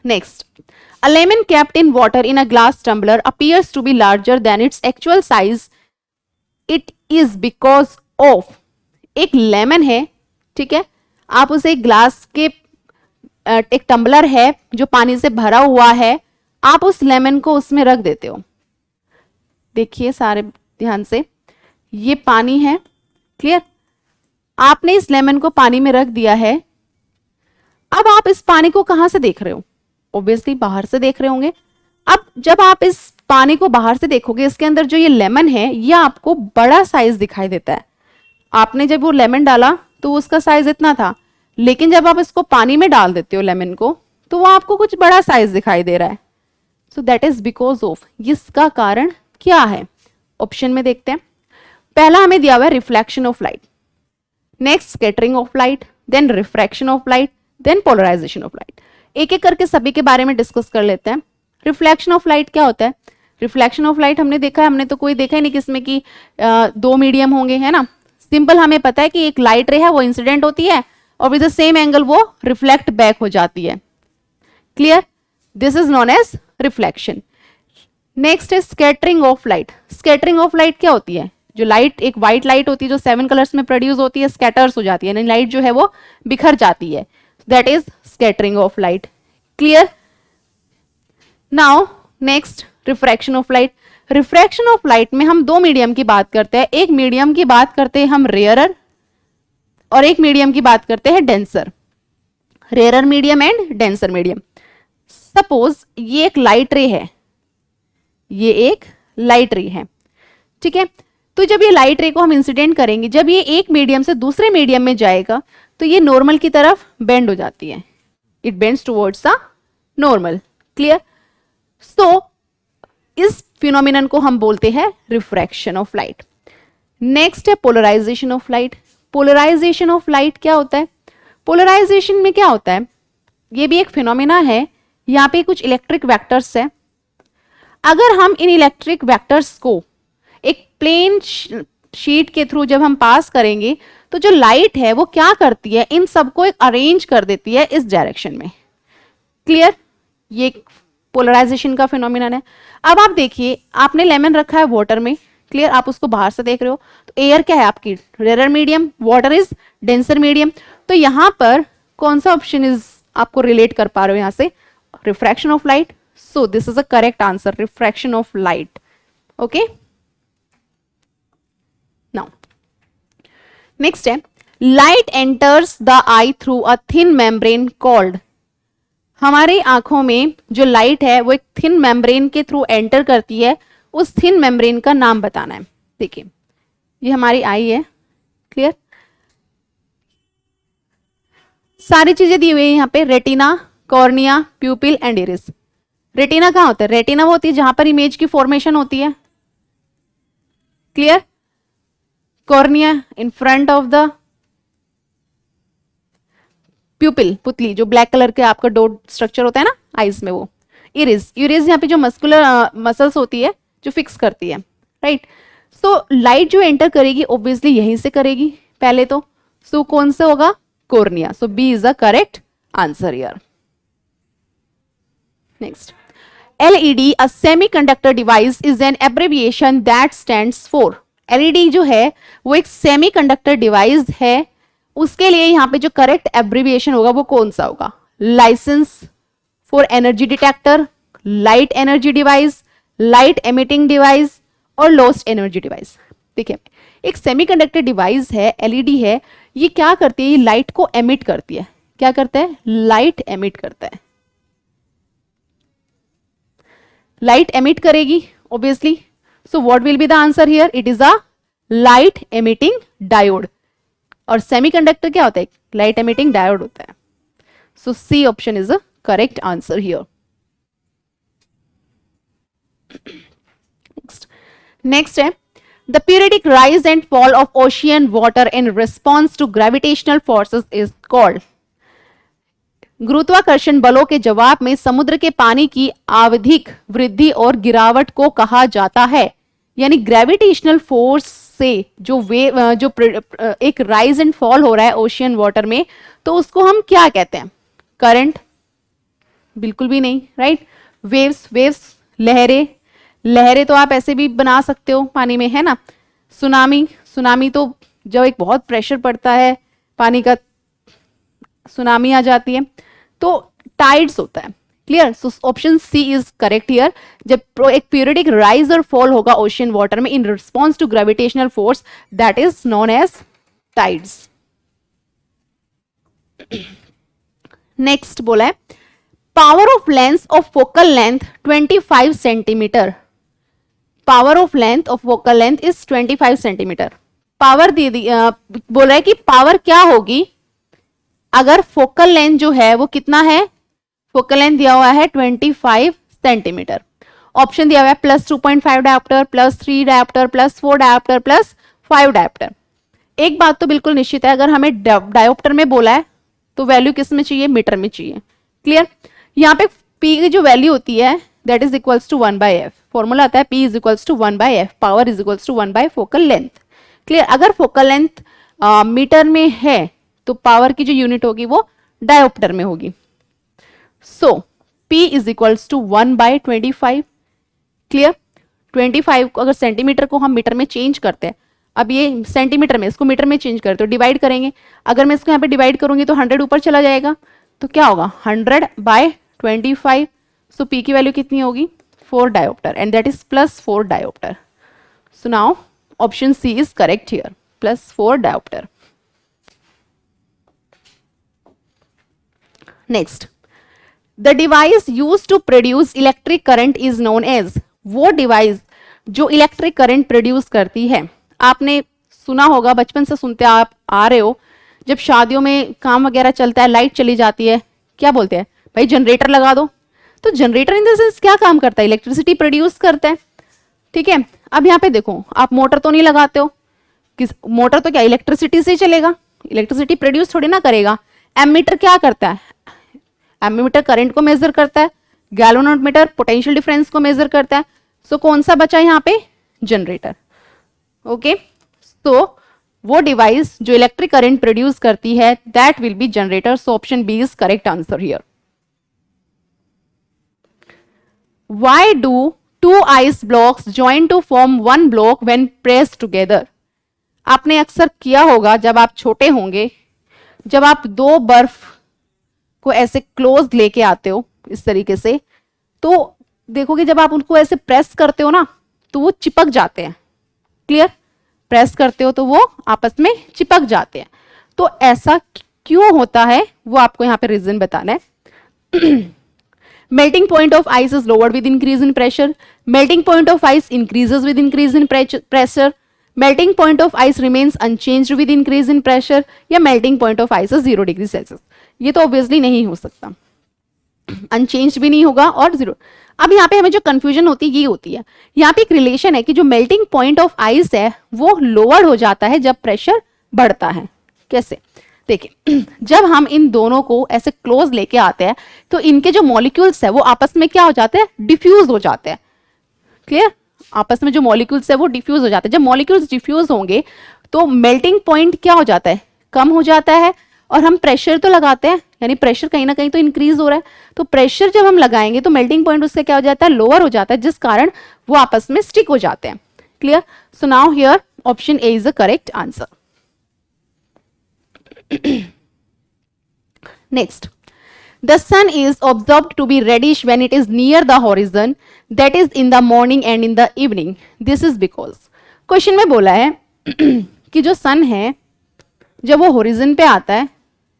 Next, a lemon kept in water in a glass tumbler appears to be larger than its actual size. It is because of, एक lemon है, ठीक है, आप उसे glass के एक tumbler है जो पानी से भरा हुआ है, आप उस लेमन को उसमें रख देते हो. देखिए सारे ध्यान से, ये पानी है, क्लियर. आपने इस लेमन को पानी में रख दिया है. अब आप इस पानी को कहां से देख रहे हो, ऑब्वियसली बाहर से देख रहे होंगे. अब जब आप इस पानी को बाहर से देखोगे, इसके अंदर जो ये लेमन है ये आपको बड़ा साइज दिखाई देता है. आपने जब वो लेमन डाला तो उसका साइज इतना था, लेकिन जब आप इसको पानी में डाल देते हो लेमन को, तो वो आपको कुछ बड़ा साइज दिखाई दे रहा है. सो दैट इज बिकॉज ऑफ, इसका कारण क्या है, ऑप्शन में देखते हैं. पहला हमें दिया हुआ है reflection of light, next scattering of light, then refraction of light, then polarisation of light. एक एक करके सभी के बारे में डिस्कस कर लेते हैं. रिफ्लेक्शन ऑफ लाइट क्या होता है? रिफ्लेक्शन ऑफ लाइट हमने देखा है, हमने तो कोई देखा ही नहीं किसमें कि दो मीडियम होंगे, है ना. सिंपल हमें पता है कि एक लाइट रे है वो इंसिडेंट होती है और विद द सेम एंगल वो रिफ्लेक्ट बैक हो जाती है. Clear, this is known as reflection. Next है scattering of light. Scattering of light क्या होती है? जो लाइट, एक व्हाइट लाइट होती है जो 7 कलर्स में प्रोड्यूस होती है, स्कैटर्स हो जाती है, यानी लाइट जो है वो बिखर जाती है. That is scattering of light. Clear. Now next refraction of light. Refraction of light में हम दो मीडियम की बात करते हैं. एक मीडियम की बात करते हैं हम रेयरर, और एक मीडियम की बात करते हैं denser. Rarer medium and denser medium. Suppose ये एक लाइट रे है, ये एक लाइट रे है, ठीक है. तो जब ये लाइट रे को हम इंसिडेंट करेंगे, जब ये एक मीडियम से दूसरे मीडियम में जाएगा तो ये नॉर्मल की तरफ बेंड हो जाती है. It bends towards the normal. Clear. So इस फिनोमिनन को हम बोलते हैं रिफ्रैक्शन ऑफ लाइट. नेक्स्ट है polarization of light. Polarization of light क्या होता है? पोलराइजेशन में क्या होता है, ये भी एक फिनोमिना है. यहाँ पे कुछ इलेक्ट्रिक वेक्टर्स है. अगर हम इन इलेक्ट्रिक वेक्टर्स को एक प्लेन शीट के थ्रू जब हम पास करेंगे, तो जो लाइट है वो क्या करती है, इन सबको एक अरेंज कर देती है इस डायरेक्शन में. क्लियर. ये पोलराइजेशन का फिनोमिनन है. अब आप देखिए, आपने लेमन रखा है वाटर में, क्लियर, आप उसको बाहर से देख रहे हो, तो एयर क्या है आपकी, rare medium, water is denser medium. तो यहां पर कौन सा ऑप्शन इज आपको रिलेट कर पा रहे हो यहां से, refraction of light. So this is a correct answer, refraction of light. Okay. Now next है light enters the eye through a thin membrane called. हमारी आंखों में जो लाइट है वो एक थिन मेम्ब्रेन के थ्रू एंटर करती है, उस थिन मेम्ब्रेन का नाम बताना है. देखिए ये हमारी आई है, क्लियर. सारी चीजें दी हुई है यहाँ पे, retina, cornea, प्यूपिल and iris. Retina कहाँ होता है? रेटिना वो होती है जहां पर इमेज की फॉर्मेशन होती है. Clear. Cornea in front of the प्यूपिल, पुतली, जो ब्लैक कलर के आपका डॉट स्ट्रक्चर होता है ना आईज में, वो. इरिस, इरिस यहाँ पे जो मस्कुलर मसल्स होती है जो फिक्स करती है, राइट. सो लाइट जो एंटर करेगी ऑब्वियसली यहीं से करेगी पहले तो. सो कौन सा होगा? Cornea. So B is the correct answer here. Next, LED a semiconductor device is an abbreviation that stands for. LED जो है वो एक सेमीकंडक्टर डिवाइस है, उसके लिए यहाँ पे जो करेक्ट एब्रिविएशन होगा वो कौन सा होगा? Licence for energy detector, light energy device, light emitting device और लॉस्ट एनर्जी डिवाइस. देखिए एक सेमीकंडक्टर डिवाइस है, एलईडी है, ये क्या करती है? ये लाइट को एमिट करती है. क्या करता है? लाइट एमिट करता है. लाइट एमिट करेगी obviously. So what will be the answer here? It is a light emitting diode. और सेमीकंडक्टर क्या होता है? लाइट एमिटिंग डायोड होता है. So C option is a correct answer here. Next है the periodic rise and fall of ocean water in response to gravitational forces is called. गुरुत्वाकर्षण बलों के जवाब में समुद्र के पानी की आवधिक वृद्धि और गिरावट को कहा जाता है. यानी ग्रेविटेशनल फोर्स से जो वेव एक राइज एंड फॉल हो रहा है ओशियन वाटर में, तो उसको हम क्या कहते हैं? करंट? बिल्कुल भी नहीं, राइट? वेव्स, वेव्स लहरें, लहरें तो आप ऐसे भी बना सकते हो पानी में, है ना? सुनामी, सुनामी तो जब एक बहुत प्रेशर पड़ता है पानी का, सुनामी आ जाती है। तो टाइड्स होता है, clear? So option C is correct here. जब एक पीरियडिक राइज और फॉल होगा ओशियन वाटर में in response to gravitational force, that is known as tides. Next बोला है power of length of focal length 25 centimetre. Power of length of focal length is 25 centimetre. Power दे दी, बोल रहा है कि पावर क्या होगी अगर फोकल लेंथ जो है वो कितना है? फोकल लेंथ दिया हुआ है 25 सेंटीमीटर। ऑप्शन दिया हुआ है +2.5 डायोप्टर, +3 डायोप्टर, +4 डायोप्टर, +5 डायोप्टर। एक बात तो बिल्कुल निश्चित है, अगर हमें डायोप्टर में बोला है तो वैल्यू किस में चाहिए? मीटर में चाहिए, क्लियर? यहाँ पे P की जो वैल्यू होती है that is equals to 1/f। Formula आता है P is equals to 1/f, power is equals to 1 focal length, clear? अगर फोकल लेंथ मीटर में है तो पावर की जो यूनिट होगी वो डायोप्टर में होगी। So P is equals to 1/25, clear? 25 को अगर सेंटीमीटर को हम मीटर में चेंज करते हैं, अब ये सेंटीमीटर में, इसको मीटर में चेंज करते हो, डिवाइड करेंगे। अगर मैं इसको यहाँ पे डिवाइड करूंगी तो 100 ऊपर चला जाएगा, तो क्या होगा? 100/25। सो P की वैल्यू कितनी होगी? 4 dioptre, and that is +4 dioptre. So now option C is correct here, +4 dioptre. Next, the device use to produce electric current is known as. वो डिवाइस जो इलेक्ट्रिक करंट प्रोड्यूस करती है, आपने सुना होगा, बचपन से सुनते आप आ रहे हो, जब शादियों में काम वगैरह चलता है, लाइट चली जाती है, क्या बोलते हैं? भाई जनरेटर लगा दो। तो जनरेटर इन द सेंस क्या काम करता है? इलेक्ट्रिसिटी प्रोड्यूस करता है, ठीक है? अब यहाँ पे देखो, आप मोटर तो नहीं लगाते हो, किस मोटर तो क्या इलेक्ट्रिसिटी से चलेगा, इलेक्ट्रिसिटी प्रोड्यूस थोड़ी ना करेगा। एमीटर क्या करता है? एमीटर करंट को मेजर करता है, गैल्वेनोमीटर पोटेंशियल डिफरेंस को मेजर करता है। सो कौन सा बचा यहाँ पे? जनरेटर। ओके, तो वो डिवाइस जो इलेक्ट्रिक करंट प्रोड्यूस करती है that will be generator. So option B is correct answer here. Why do two ice blocks join to form one block when pressed together? आपने अक्सर किया होगा जब आप छोटे होंगे, जब आप दो बर्फ को ऐसे क्लोज लेके आते हो इस तरीके से, तो देखोगे जब आप उनको ऐसे प्रेस करते हो ना तो वो चिपक जाते हैं, क्लियर? प्रेस करते हो तो वो आपस में चिपक जाते हैं। तो ऐसा क्यों होता है वो आपको यहाँ पे रीजन बताना है। Melting point of ice is lowered with increase in pressure. Melting point of ice increases with increase in pressure. Melting point of ice remains unchanged with increase in pressure. या melting point of ice is 0 degree Celsius. ये तो obviously नहीं हो सकता, unchange भी नहीं होगा और 0। अब यहाँ पे हमें जो कंफ्यूजन होती है ये होती है, यहाँ पे एक रिलेशन है कि जो मेल्टिंग पॉइंट ऑफ आइस है वो लोअर हो जाता है जब प्रेशर बढ़ता है। कैसे? देखिए, जब हम इन दोनों को ऐसे क्लोज लेके आते हैं तो इनके जो मॉलिक्यूल्स है वो आपस में क्या हो जाते हैं? डिफ्यूज हो जाते हैं, क्लियर? आपस में जो मॉलिक्यूल्स है वो डिफ्यूज हो जाते हैं। जब मॉलिक्यूल्स डिफ्यूज होंगे तो मेल्टिंग पॉइंट क्या हो जाता है? कम हो जाता है। और हम प्रेशर तो लगाते हैं, यानी प्रेशर कहीं ना कहीं तो इंक्रीज हो रहा है, तो प्रेशर जब हम लगाएंगे तो मेल्टिंग पॉइंट उससे क्या हो जाता है? लोअर हो जाता है, जिस कारण वो आपस में स्टिक हो जाते हैं, clear? So now here option A is the correct answer. Next, the sun is observed to be reddish when it is near the horizon, that is in the morning and in the evening. This is because question में बोला है कि जो सन है जब वो horizon पे आता है,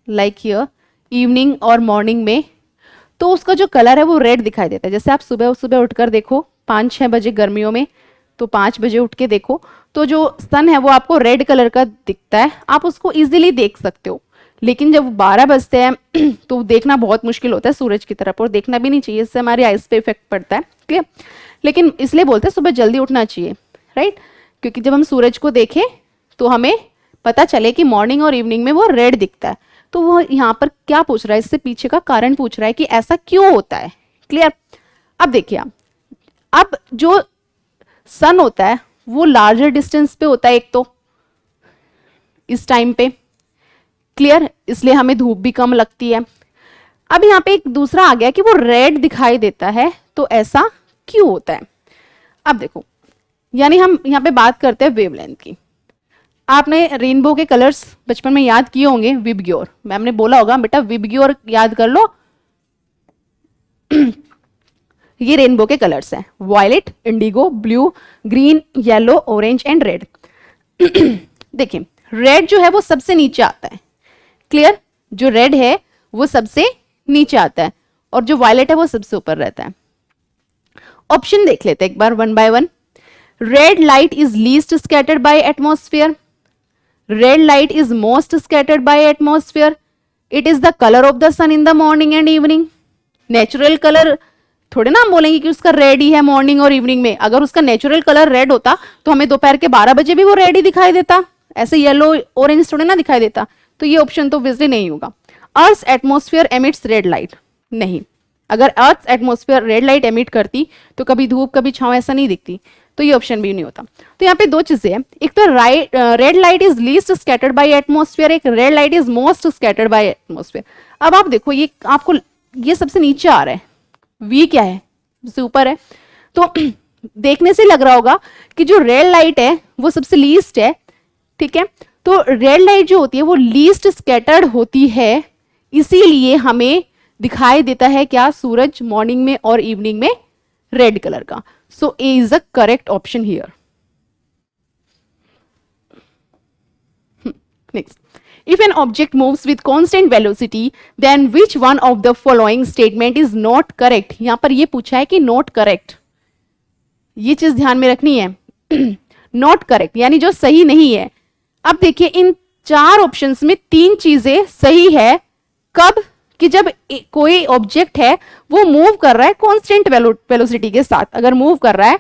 लाइक हियर इवनिंग और मॉर्निंग में, तो उसका जो कलर है वो रेड दिखाई देता है। जैसे आप सुबह सुबह उठकर देखो 5-6 बजे गर्मियों में, तो 5 बजे उठ के देखो तो जो सन है वो आपको रेड कलर का दिखता है, आप उसको इजीली देख सकते हो। लेकिन जब 12 बजते हैं तो देखना बहुत मुश्किल होता है सूरज की तरफ, और देखना भी नहीं चाहिए, इससे हमारी आइज पे इफेक्ट पड़ता है, क्लियर? लेकिन इसलिए बोलते हैं सुबह जल्दी उठना चाहिए, राइट? क्योंकि जब हम सूरज को देखें तो हमें पता चले कि मॉर्निंग और इवनिंग में वो रेड दिखता है। तो वो यहाँ पर क्या पूछ रहा है? इससे पीछे का कारण पूछ रहा है कि ऐसा क्यों होता है, क्लियर? अब देखिए, अब जो सन होता है वो लार्जर डिस्टेंस पे होता है एक तो इस टाइम पे, क्लियर, इसलिए हमें धूप भी कम लगती है। अब यहाँ पे एक दूसरा आ गया कि वो रेड दिखाई देता है, तो ऐसा क्यों होता है? अब देखो, यानी हम यहाँ पे बात करते हैं वेवलेंथ की। आपने रेनबो के कलर्स बचपन में याद किए होंगे, विबग्योर, मैम ने बोला होगा बेटा विबग्योर याद कर लो। ये रेनबो के कलर्स हैं, violet, indigo, blue, green, yellow, orange and red. देखिए रेड जो है वो सबसे नीचे आता है, क्लियर, जो रेड है वो सबसे नीचे आता है और जो वायलेट है वो सबसे ऊपर रहता है। ऑप्शन देख लेते हैं एक बार one by one. Red light is least scattered by atmosphere, red light is most scattered by atmosphere, it is the colour of the sun in the morning and evening. Natural colour थोड़े ना हम बोलेंगे कि उसका red ही है morning और evening में, अगर उसका नेचुरल कलर रेड होता तो हमें दोपहर के 12 बजे भी वो रेड ही दिखाई देता, ऐसे येलो ऑरेंज थोड़े ना दिखाई देता। तो ये ऑप्शन तो ऑब्वियसली नहीं होगा। Earth atmosphere emits red light, नहीं, अगर earth atmosphere red light emit करती तो कभी धूप कभी छांव ऐसा नहीं दिखती, तो ये ऑप्शन भी नहीं होता। तो यहाँ पे दो चीजें हैं, एक तो red light is least scattered by atmosphere, एक red light is most scattered by atmosphere. अब आप देखो ये आपको ये सबसे नीचे आ रहा है, वी क्या है, सबसे ऊपर है, तो देखने से लग रहा होगा कि जो रेड लाइट है वो सबसे लीस्ट है, ठीक है। तो रेड लाइट जो होती है वो लीस्ट स्कैटर्ड होती है, इसीलिए हमें दिखाई देता है क्या, सूरज मॉर्निंग में और इवनिंग में रेड कलर का। So A is the correct option here. Next, if an object moves with constant velocity then which one of the following statement is not correct। यहां पर ये पूछा है कि not correct, ये चीज ध्यान में रखनी है। not correct यानी जो सही नहीं है। अब देखिए इन चार ऑप्शंस में तीन चीजें सही है, कब, कि जब कोई ऑब्जेक्ट है वो मूव कर रहा है कांस्टेंट वेलोसिटी के साथ, अगर मूव कर रहा है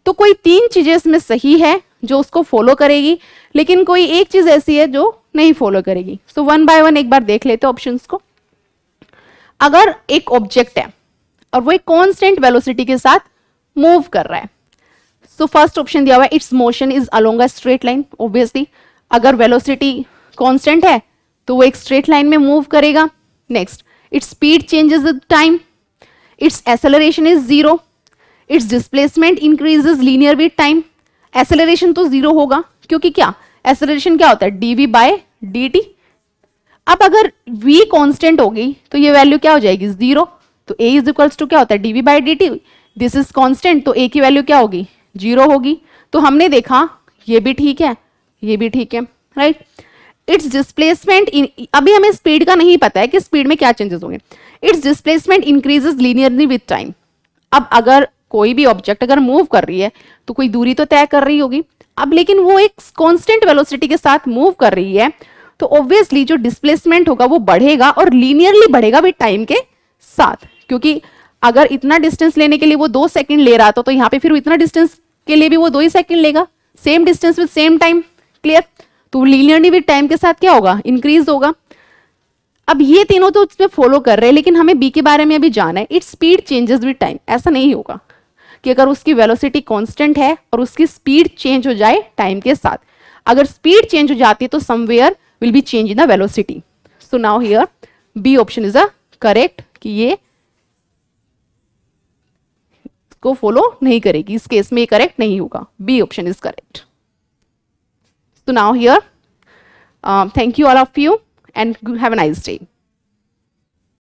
तो कोई तीन चीजें इसमें सही है जो उसको फॉलो करेगी, लेकिन कोई एक चीज ऐसी है जो नहीं फॉलो करेगी। सो वन बाय वन एक बार देख लेते हैं ऑप्शंस को। अगर एक ऑब्जेक्ट है और वो एक कांस्टेंट वेलोसिटी के साथ मूव कर रहा है, सो फर्स्ट ऑप्शन दिया हुआ है it's motion is along a straight line. Obviously अगर वेलोसिटी कांस्टेंट है तो वो एक स्ट्रेट लाइन में मूव करेगा। Next, its speed changes with time, it's acceleration is zero, it's displacement increases linear with time. Acceleration तो जीरो होगा क्योंकि क्या, एक्सेलरेशन क्या होता है, dv बाय dt। अब अगर v कांस्टेंट होगी तो ये वैल्यू क्या हो जाएगी, जीरो। तो a इज इक्वल्स टू क्या होता है, dv by dt, this is constant, तो a की वैल्यू क्या होगी, जीरो होगी। तो हमने देखा ये भी ठीक है, ये भी ठीक है, राइट। इट्स डिस्प्लेसमेंट, अभी हमें स्पीड का नहीं पता है कि स्पीड में क्या चेंजेस होंगे। It's displacement increases linearly with time. अब अगर कोई भी ऑब्जेक्ट अगर मूव कर रही है तो कोई दूरी तो तय कर रही होगी, अब लेकिन वो एक कांस्टेंट वेलोसिटी के साथ मूव कर रही है, तो ऑब्वियसली जो डिस्प्लेसमेंट होगा वो बढ़ेगा और लीनियरली बढ़ेगा विद टाइम के साथ, क्योंकि अगर इतना डिस्टेंस लेने के लिए वो 2 सेकंड ले रहा था तो यहाँ पे फिर इतना डिस्टेंस के लिए भी वो 2 ही सेकंड लेगा, same distance with same time, clear. तो लीनियरली विद टाइम के साथ क्या होगा, इंक्रीज होगा। अब ये तीनों तो उसमें फॉलो कर रहे हैं, लेकिन हमें बी के बारे में अभी जाना है, its speed changes with time. ऐसा नहीं होगा कि अगर उसकी वेलोसिटी कांस्टेंट है और उसकी स्पीड चेंज हो जाए टाइम के साथ, अगर स्पीड चेंज हो जाती है तो somewhere will be change in the velocity. So now here B option is a correct, कि ये को फॉलो नहीं करेगी, इस केस में ये करेक्ट नहीं होगा, B option is correct. So now here thank you all of you and have a nice day.